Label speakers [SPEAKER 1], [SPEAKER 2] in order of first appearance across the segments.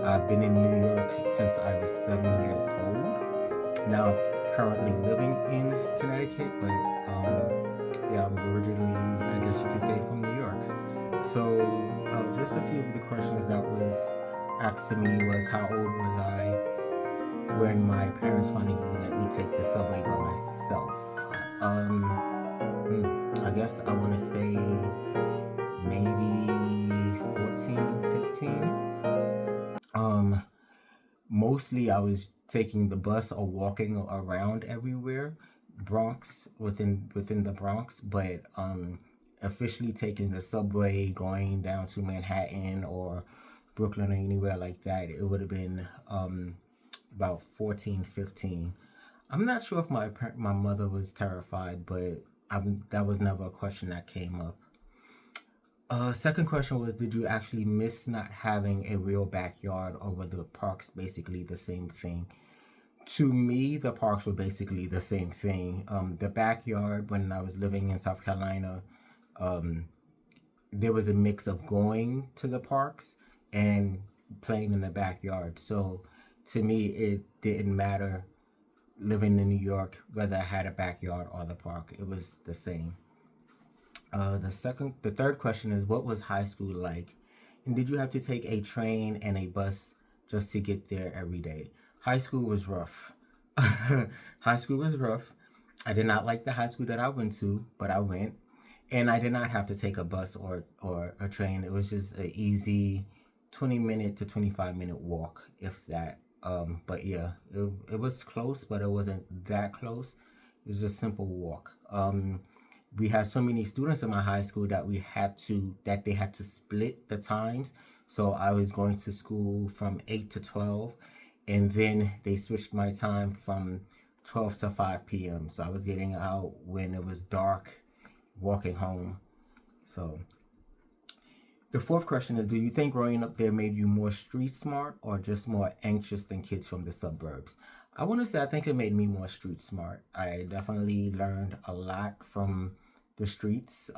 [SPEAKER 1] I've been in New York since I was 7 years old. Now I'm currently living in Connecticut, but yeah, I'm originally, I guess you could say, from New York. So just a few of the questions that was asked to me was how old was I when my parents finally let me take the subway by myself. I guess I want to say maybe 14, 15. Mostly I was taking the bus or walking around everywhere, Bronx within the Bronx, but officially taking the subway, going down to Manhattan or Brooklyn or anywhere like that, it would have been about 14, 15. I'm not sure if my mother was terrified, but that was never a question that came up. Second question was, did you actually miss not having a real backyard, or were the parks basically the same thing? To me, the parks were basically the same thing. The backyard, when I was living in South Carolina, there was a mix of going to the parks and playing in the backyard. So to me, it didn't matter living in New York whether I had a backyard or the park. It was the same. The third question is, what was high school like? And did you have to take a train and a bus just to get there every day? High school was rough. High school was rough. I did not like the high school that I went to, but I went. And I did not have to take a bus or a train. It was just an easy 20-minute to 25-minute walk, if that. But yeah, it was close, but it wasn't that close. It was a simple walk. We had so many students in my high school that they had to split the times. So I was going to school from 8 to 12, and then they switched my time from 12 to 5 p.m. So I was getting out when it was dark, walking home. So the fourth question is, do you think growing up there made you more street smart or just more anxious than kids from the suburbs? I want to say I think it made me more street smart. I definitely learned a lot from the streets.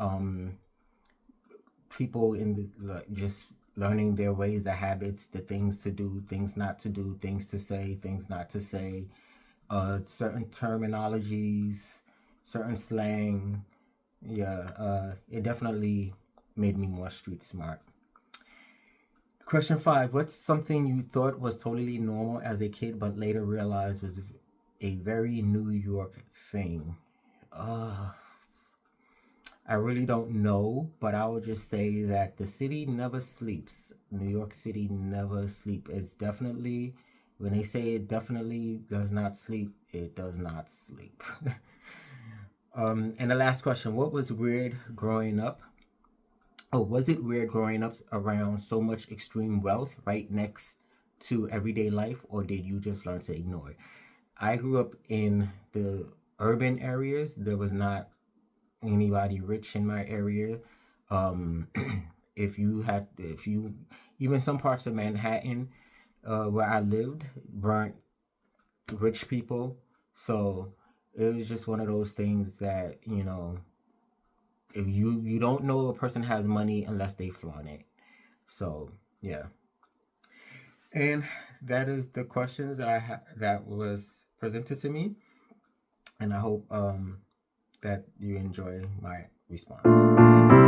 [SPEAKER 1] People just learning their ways, the habits, the things to do, things not to do, things to say, things not to say, certain terminologies, certain slang. Yeah, it definitely made me more street smart. Question 5, what's something you thought was totally normal as a kid but later realized was a very New York thing? I really don't know, but I would just say that the city never sleeps. New York City never sleep. It's definitely, when they say it definitely does not sleep, it does not sleep. And the last question, what was weird growing up? Oh, was it weird growing up around so much extreme wealth right next to everyday life, or did you just learn to ignore it? I grew up in the urban areas. There was not anybody rich in my area. If you, even some parts of Manhattan, where I lived, weren't rich people. So it was just one of those things that, if you don't know a person has money unless they flaunt it. So yeah, and that is the questions that was presented to me, and I hope that you enjoy my response. Thank you.